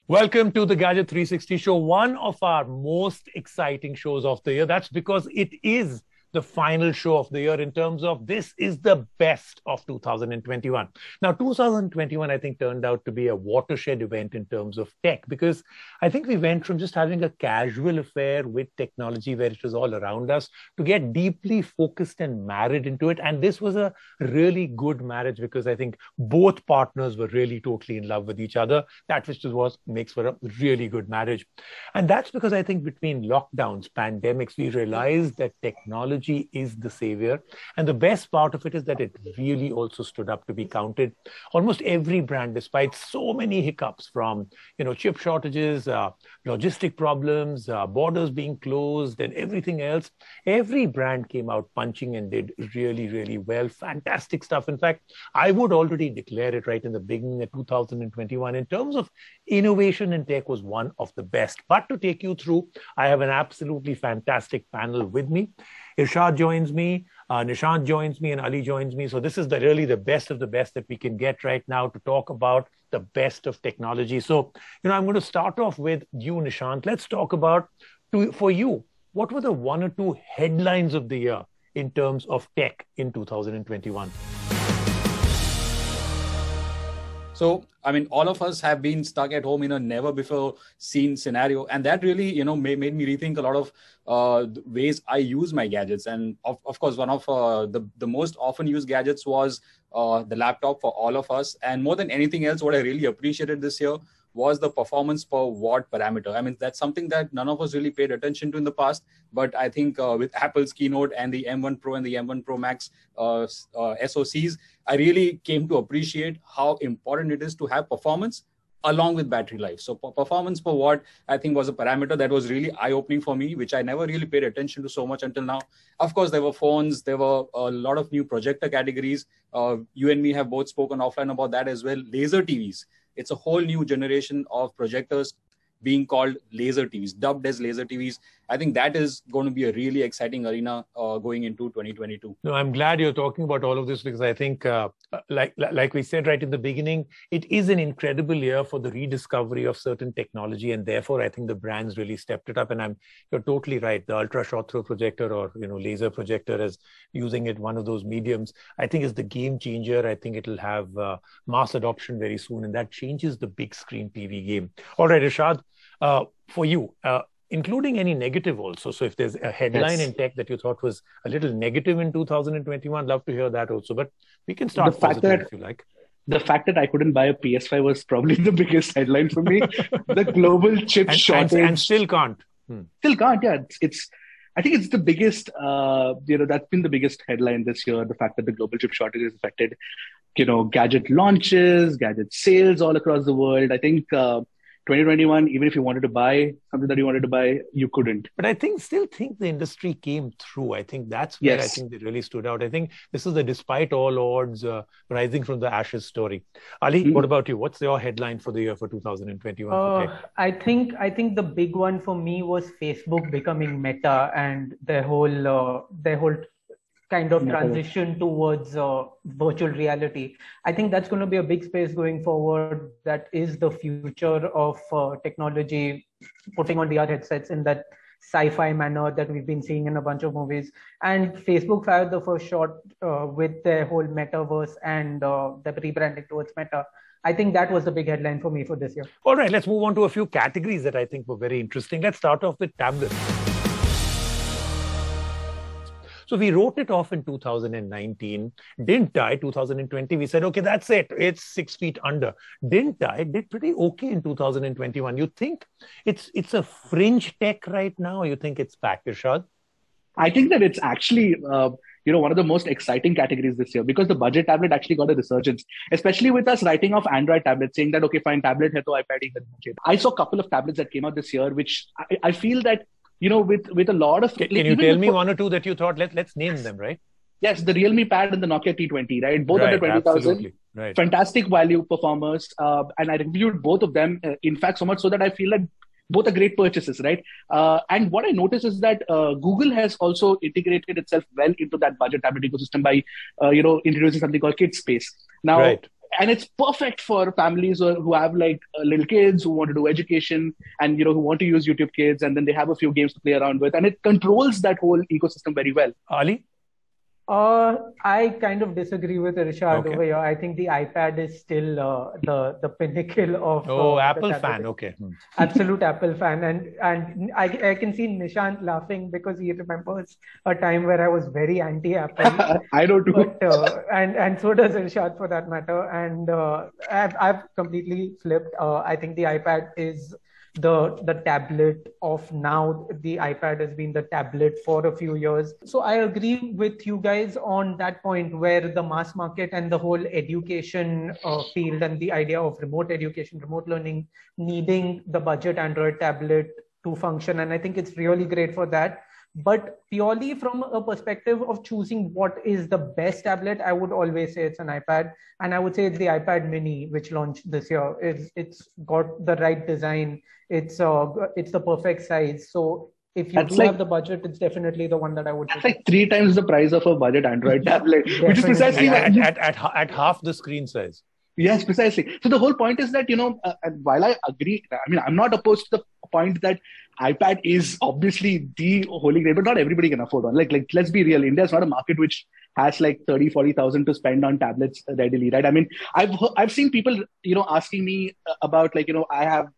Welcome to the Gadget 360 show, one of our most exciting shows of the year. That's because it is the final show of the year in terms of this is the best of 2021. Now, 2021, I think, turned out to be a watershed event in terms of tech, because I think we went from just having a casual affair with technology where it was all around us to get deeply focused and married into it. And this was a really good marriage because I think both partners were really totally in love with each other. That which was makes for a really good marriage. And that's because I think between lockdowns, pandemics, we realized that technology is the savior. And the best part of it is that it really also stood up to be counted. Almost every brand, despite so many hiccups from, chip shortages, logistic problems, borders being closed and everything else, every brand came out punching and did really, really well. Fantastic stuff. In fact, I would already declare it right in the beginning of 2021 in terms of innovation in tech was one of the best. But to take you through, I have an absolutely fantastic panel with me. Irshad joins me, Nishant joins me, and Ali joins me. So this is really the best of the best that we can get right now to talk about the best of technology. So, I'm going to start off with you, Nishant. Let's talk about, for you, what were the one or two headlines of the year in terms of tech in 2021? So, all of us have been stuck at home in a never before seen scenario. And that really, made me rethink a lot of ways I use my gadgets. And of course, one of the most often used gadgets was the laptop for all of us. And more than anything else, what I really appreciated this year was the performance per watt parameter. That's something that none of us really paid attention to in the past. But I think with Apple's keynote and the M1 Pro and the M1 Pro Max SoCs, I really came to appreciate how important it is to have performance along with battery life. So performance per watt, I think, was a parameter that was really eye-opening for me, which I never really paid attention to so much until now. Of course, there were phones, there were a lot of new projector categories. You and me have both spoken offline about that as well. Laser TVs. It's a whole new generation of projectors being called laser TVs, dubbed as laser TVs. I think that is going to be a really exciting arena going into 2022. No, I'm glad you're talking about all of this because I think, like we said right in the beginning, it is an incredible year for the rediscovery of certain technology, and therefore I think the brands really stepped it up. And you're totally right. The ultra short throw projector or laser projector as using it one of those mediums, I think is the game changer. I think it'll have mass adoption very soon, and that changes the big screen TV game. All right, Irshad. For you, including any negative also. So if there's a headline in tech that you thought was a little negative in 2021, love to hear that also. But we can start positive if you like. The fact that I couldn't buy a PS5 was probably the biggest headline for me. The global chip shortage. And still can't. Still can't, yeah. I think it's the biggest, that's been the biggest headline this year. The fact that the global chip shortage has affected, gadget launches, gadget sales all across the world. I think 2021, even if you wanted to buy something that you wanted to buy, you couldn't. But I still think the industry came through. I think that's where I think they really stood out. I think this is the despite all odds rising from the ashes story. Ali, what about you? What's your headline for the year for 2021? I think the big one for me was Facebook becoming Meta and their whole kind of transition towards virtual reality. I think that's going to be a big space going forward. That is the future of technology, putting on VR headsets in that sci-fi manner that we've been seeing in a bunch of movies. And Facebook fired the first shot with their whole metaverse and the rebranding towards Meta. I think that was the big headline for me for this year. All right, let's move on to a few categories that I think were very interesting. Let's start off with tablets. So we wrote it off in 2019, didn't die. 2020, we said, okay, that's it. It's 6 feet under. Didn't die, did pretty okay in 2021. You think it's a fringe tech right now, or you think it's back, Irshad? I think that it's actually, one of the most exciting categories this year because the budget tablet actually got a resurgence, especially with us writing off Android tablets, saying that, okay, fine, tablet hai to iPad hi karna. I saw a couple of tablets that came out this year, which I feel that with a lot of... Can you tell me one or two that you thought, let's name them, right? Yes, the Realme Pad and the Nokia T20, right? Both under 20,000. Right. Fantastic value performers. And I reviewed both of them, in fact, so much so that I feel like both are great purchases, right? And what I noticed is that Google has also integrated itself well into that budget tablet ecosystem by, introducing something called KidSpace. Now, and it's perfect for families who have like little kids who want to do education and who want to use YouTube Kids, and then they have a few games to play around with, and it controls that whole ecosystem very well. Ali? I kind of disagree with Irshad over here. I think the iPad is still the pinnacle of. Apple fan. Okay. Absolute Apple fan, and I can see Nishant laughing because he remembers a time where I was very anti-Apple. I do too. But, and so does Irshad for that matter. And I've completely flipped. I think the iPad is the tablet of now. The iPad has been the tablet for a few years. So I agree with you guys on that point where the mass market and the whole education field and the idea of remote education, remote learning, needing the budget Android tablet to function. And I think it's really great for that. But purely from a perspective of choosing what is the best tablet, I would always say it's an iPad. And I would say it's the iPad mini, which launched this year. It's got the right design. It's the perfect size. So if you have the budget, it's definitely the one that I would. It's like 3 times the price of a budget Android tablet, which is precisely at half the screen size. Yes, precisely. So the whole point is that, while I agree, I mean, I'm not opposed to the point that iPad is obviously the holy grail, but not everybody can afford one. Like let's be real. India is not a market which has like 30,000-40,000 to spend on tablets readily, right? I mean, I've seen people, asking me about I have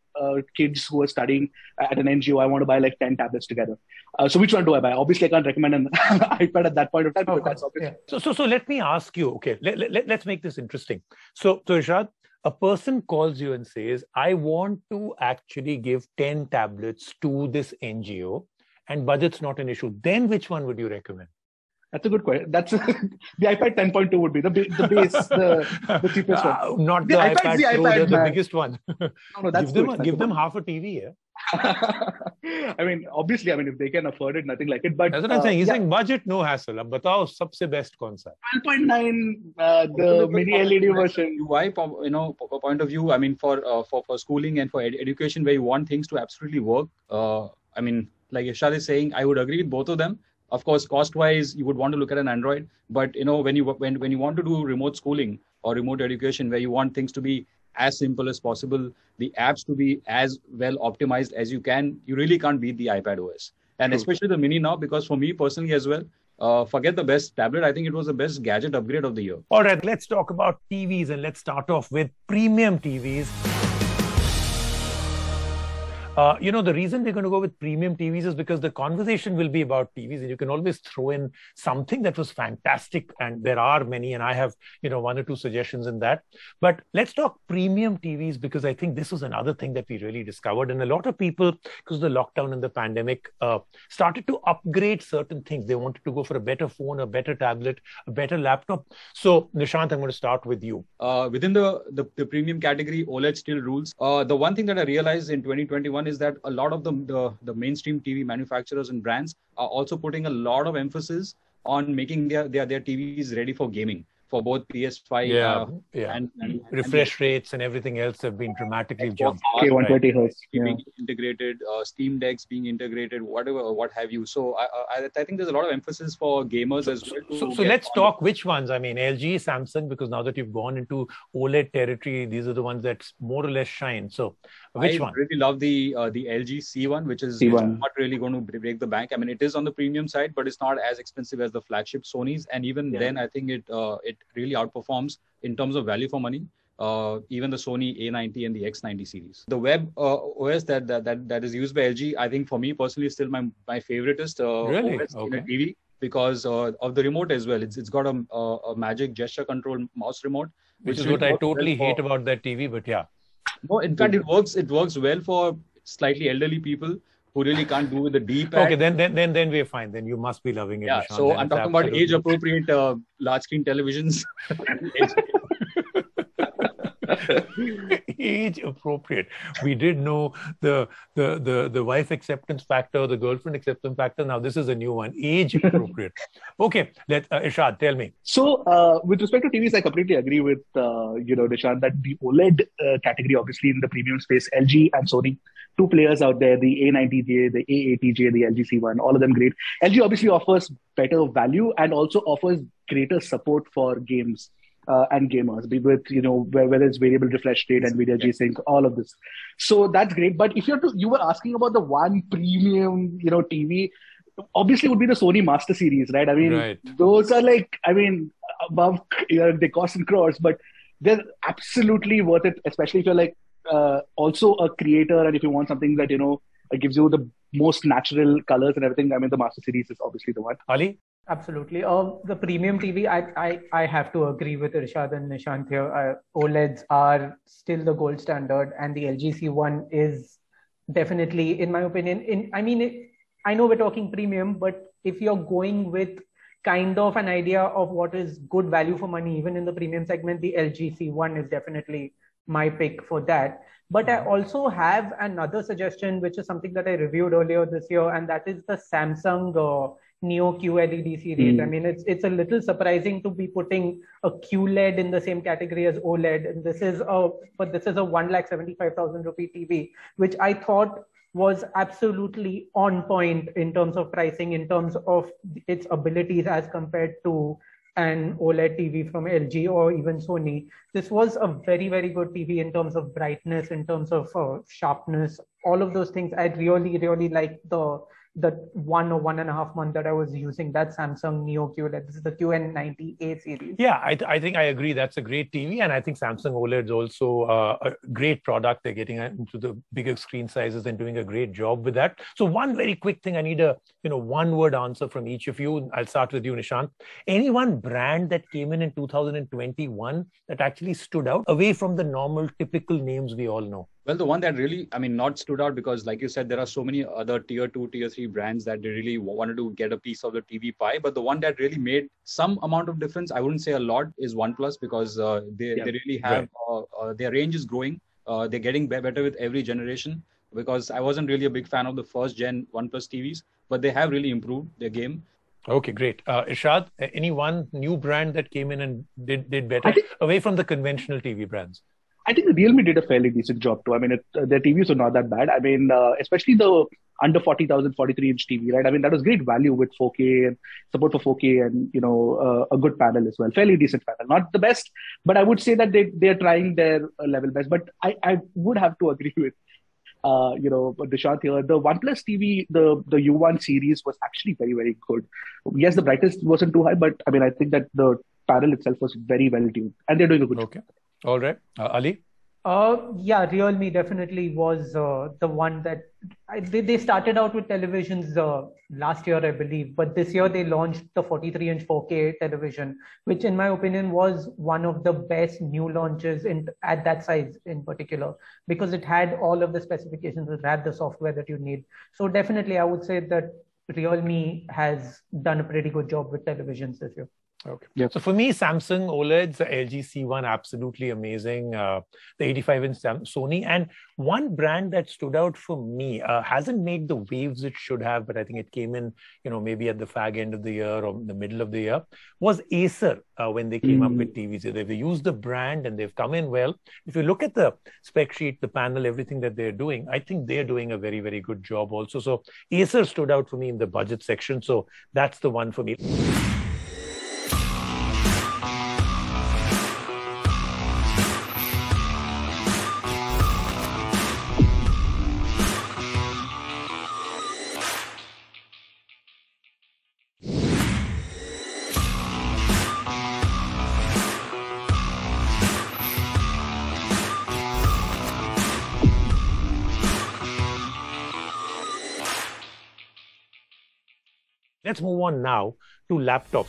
kids who are studying at an NGO. I want to buy like 10 tablets together. So which one do I buy? Obviously, I can't recommend an iPad at that point of time. But that's obvious. Yeah. So let me ask you. Okay, let's make this interesting. So Irshad, a person calls you and says, I want to actually give 10 tablets to this NGO, and budget's not an issue. Then which one would you recommend? That's a good question. That's the iPad 10.2 would be the base, the cheapest one. Not the iPad Pro, the biggest one. No, that's give them half a TV. Yeah? I mean, obviously, if they can afford it, nothing like it. But that's what I'm saying. He's saying budget, no hassle. Ab batao, sabse best kaun sa? 12.9, the mini LED version. UI, point of view. I mean, for schooling and for education, where you want things to absolutely work. I mean, like Irshad is saying, I would agree with both of them. Of course, cost-wise, you would want to look at an Android. But when you want to do remote schooling or remote education, where you want things to be as simple as possible, the apps to be as well optimized as you can, you really can't beat the iPad OS. And especially the mini now, because for me personally as well, forget the best tablet. I think it was the best gadget upgrade of the year. All right, let's talk about TVs, and let's start off with premium TVs. The reason we're going to go with premium TVs is because the conversation will be about TVs, and you can always throw in something that was fantastic. And there are many, and I have, 1 or 2 suggestions in that. But let's talk premium TVs, because I think this was another thing that we really discovered. And a lot of people, because of the lockdown and the pandemic, started to upgrade certain things. They wanted to go for a better phone, a better tablet, a better laptop. So Nishant, I'm going to start with you. Within the premium category, OLED still rules. The one thing that I realized in 2021 is that a lot of the mainstream TV manufacturers and brands are also putting a lot of emphasis on making their TVs ready for gaming, for both PS5 and refresh rates and everything else have been dramatically jumped. Okay, 120 hertz. Being integrated, Steam Decks being integrated, what have you. So I think there's a lot of emphasis for gamers as well. So let's talk which ones. I mean, LG, Samsung, because now that you've gone into OLED territory, these are the ones that more or less shine. So which one? I really love the LG C1, which is not really going to break the bank. I mean, it is on the premium side, but it's not as expensive as the flagship Sony's. And even then, I think it really outperforms in terms of value for money. Even the Sony A90 and the X90 series. The web OS that is used by LG, I think for me personally is still my favoritist OS in a TV, because of the remote as well. It's got a magic gesture control mouse remote, which is what I totally hate about that TV. But yeah. No, in fact, it works well for slightly elderly people who really can't do with the D-pad. Okay, then we're fine. Then you must be loving it. Yeah, Nishant. So I'm talking about age-appropriate large screen televisions. Age appropriate. We did know the wife acceptance factor, the girlfriend acceptance factor. Now this is a new one, age appropriate. Okay, let Irshad, tell me. So with respect to TVs, I completely agree with Nishant that the OLED category, obviously in the premium space, LG and Sony, 2 players out there, the A90J, the A80J, the LG C1, all of them great. LG obviously offers better value and also offers greater support for games. and gamers, be with, whether it's variable refresh rate, NVIDIA G-Sync, all of this. So that's great. But if you were asking about the one premium, TV, obviously would be the Sony Master Series, right? I mean, those are above, they cost in crores, but they're absolutely worth it, especially if you're also a creator and if you want something that, gives you the most natural colors and everything. I mean, the Master Series is obviously the one. Ali? Absolutely. The premium TV, I have to agree with Irshad and Nishant here. OLEDs are still the gold standard, and the LG C1 is definitely, in my opinion, I know we're talking premium, but if you're going with kind of an idea of what is good value for money, even in the premium segment, the LG C1 is definitely my pick for that. But I also have another suggestion, which is something that I reviewed earlier this year, and that is the Samsung Neo QLED series. I mean, it's a little surprising to be putting a QLED in the same category as OLED. And this is a 1,75,000 rupee TV, which I thought was absolutely on point in terms of pricing, in terms of its abilities as compared to an OLED TV from LG or even Sony. This was a very, very good TV in terms of brightness, in terms of sharpness, all of those things. I really, really like the 1 or 1.5 month that I was using that Samsung Neo QLED. This is the QN90A series. Yeah, I think I agree. That's a great TV. And I think Samsung OLED is also a great product. They're getting into the bigger screen sizes and doing a great job with that. So one very quick thing, I need a one-word answer from each of you. I'll start with you, Nishant. Any one brand that came in 2021 that actually stood out away from the normal, typical names we all know? Well, the one that really, not stood out because, like you said, there are so many other tier 2, tier 3 brands that they really wanted to get a piece of the TV pie. But the one that really made some amount of difference, I wouldn't say a lot, is OnePlus, because they really have, their range is growing. They're getting better with every generation, because I wasn't really a big fan of the first gen OnePlus TVs, but they have really improved their game. Okay, great. Irshad, any one new brand that came in and did better away from the conventional TV brands? I think Realme did a fairly decent job too. I mean, their TVs are not that bad. I mean, especially the under 40,000 43-inch TV, right? I mean, that was great value with 4K and support for 4K and, a good panel as well. Fairly decent panel. Not the best, but I would say that they're trying their level best. But I would have to agree with, Nishant here. The OnePlus TV, the U1 series was actually very, very good. Yes, the brightness wasn't too high, but I mean, I think that the panel itself was very well tuned and they're doing a good job. All right. Ali? Yeah, Realme definitely was the one that they started out with televisions last year, I believe. But this year they launched the 43-inch 4K television, which in my opinion was one of the best new launches at that size in particular, because it had all of the specifications, it had the software that you need. So definitely I would say that Realme has done a pretty good job with televisions this year. Okay. Yep. So for me, Samsung OLEDs, the LG C1, absolutely amazing. The 85-inch Sony. And one brand that stood out for me, hasn't made the waves it should have, but I think it came in, maybe at the fag end of the year or the middle of the year, was Acer when they came up with TVs. They've used the brand and they've come in well. If you look at the spec sheet, the panel, everything that they're doing, I think they're doing a very, very good job also. So Acer stood out for me in the budget section. So that's the one for me. Let's move on now to laptops.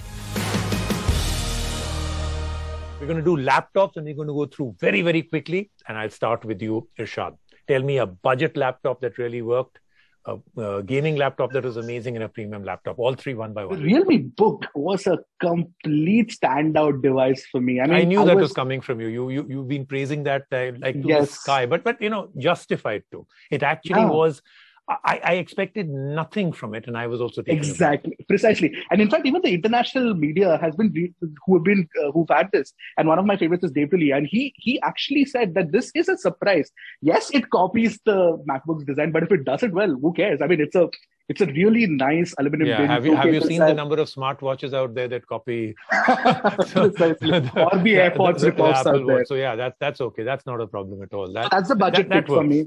We're going to do laptops and we're going to go through very, very quickly. And I'll start with you, Irshad. Tell me a budget laptop that really worked, a gaming laptop that was amazing, and a premium laptop. All three one by one. The Realme Book was a complete standout device for me. I knew that was coming from you. You've been praising that like to the sky, but justified too. It actually was. I expected nothing from it, and I was also taken aback. Precisely. And in fact, even the international media has been who've had this. And one of my favorites is Dave Tully, and he actually said that this is a surprise. Yes, it copies the MacBook's design, but if it does it well, who cares? I mean, It's a really nice aluminum Yeah, bin. have you seen the number of smartwatches out there that copy Precisely. Or the AirPods ripoffs out there. So yeah, that's okay. That's not a problem at all. That's the budget pick for me.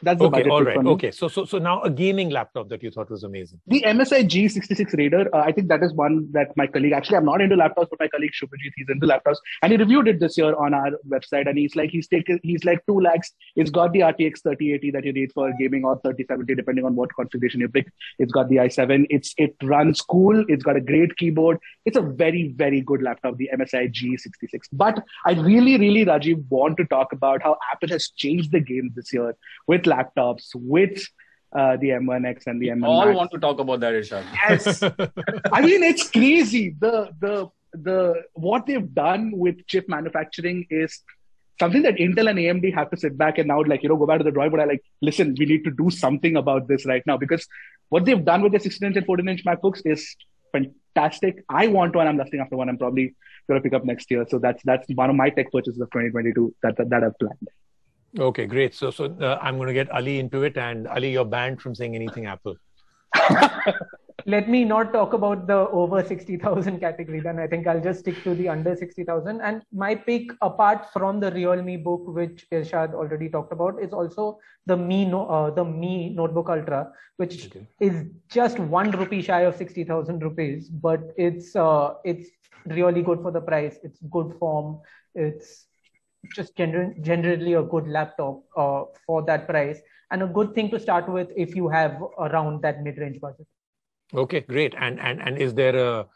That's the budget all pick right. for me. Okay, so now a gaming laptop that you thought was amazing. The MSI G66 Raider, I think that is one that my colleague, actually I'm not into laptops, but my colleague Shubhajit, he's into laptops, and he reviewed it this year on our website, and he's like 2 lakhs. It's got the RTX 3080 that you need for gaming, or 3070 depending on what configuration you pick. It's got the i7. It runs cool. It's got a great keyboard. It's a very, very good laptop, the MSI G66. But I really, Rajiv, want to talk about how Apple has changed the game this year with laptops, with the M1X and the M1 all Max. Want to talk about that, Irshad. Yes. I mean, it's crazy. The what they've done with chip manufacturing is something that Intel and AMD have to sit back and now go back to the drawing board. Listen, we need to do something about this right now, because what they've done with the 16-inch and 14-inch MacBooks is fantastic. I want to, and I'm lusting after one. I'm probably going to pick up next year. So that's one of my tech purchases of 2022 that I've planned. Okay, great. So I'm going to get Ali into it, and Ali, you're banned from saying anything Apple. Let me not talk about the over 60,000 category. Then I think I'll just stick to the under 60,000. And my pick, apart from the Realme Book, which Irshad already talked about, is also the Mi Notebook Ultra, which is just ₹1 shy of 60,000 rupees, but it's really good for the price. It's good form. It's just generally a good laptop for that price, and a good thing to start with if you have around that mid-range budget. Okay, great. And is there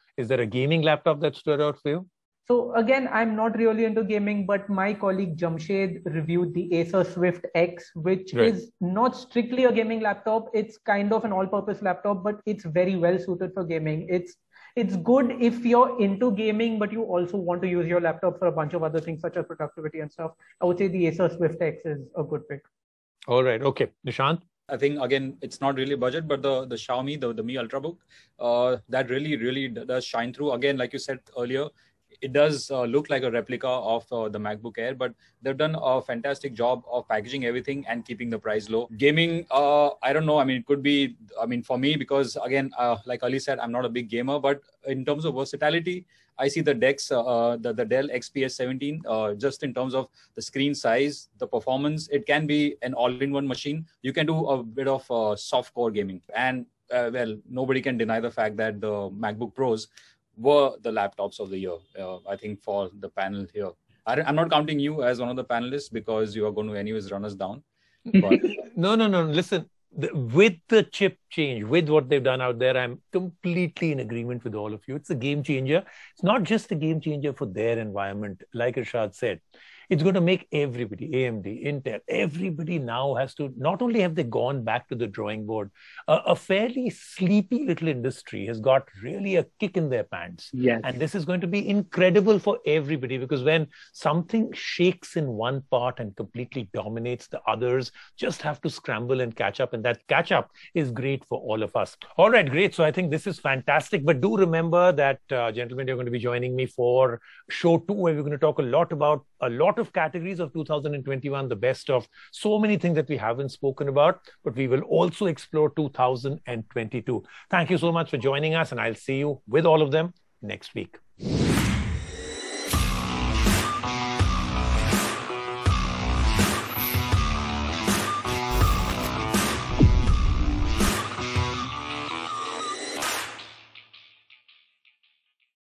a gaming laptop that stood out for you? So again, I'm not really into gaming, but my colleague Jamshed reviewed the Acer Swift X, which is not strictly a gaming laptop. It's kind of an all-purpose laptop, but it's very well suited for gaming. It's good if you're into gaming, but you also want to use your laptop for a bunch of other things such as productivity and stuff. I would say the Acer Swift X is a good pick. All right. Okay. Nishant? I think, again, it's not really budget, but the Xiaomi, the Mi Ultrabook, that really does shine through. Again, like you said earlier, it does look like a replica of the MacBook Air, but they've done a fantastic job of packaging everything and keeping the price low. Gaming, I don't know. I mean, it could be, for me, because again, like Ali said, I'm not a big gamer, but in terms of versatility, I see the DeX, the Dell XPS 17, just in terms of the screen size, the performance, it can be an all-in-one machine. You can do a bit of soft-core gaming. And, nobody can deny the fact that the MacBook Pros were the laptops of the year, I think, for the panel here. I'm not counting you as one of the panelists because you are going to anyways run us down. But... No. Listen, with the chip change, with what they've done out there, I'm completely in agreement with all of you. It's a game changer. It's not just a game changer for their environment. Like Irshad said, it's going to make everybody, AMD, Intel, everybody now has to, not only have they gone back to the drawing board, a fairly sleepy little industry has got really a kick in their pants. Yes. And this is going to be incredible for everybody, because when something shakes in one part and completely dominates the others, just have to scramble and catch up. And that catch up is great for all of us. All right, great. So I think this is fantastic. But do remember that, gentlemen, you're going to be joining me for show 2, where we're going to talk a lot about a lot of categories of 2021, the best of so many things that we haven't spoken about, but we will also explore 2022. Thank you so much for joining us, and I'll see you with all of them next week.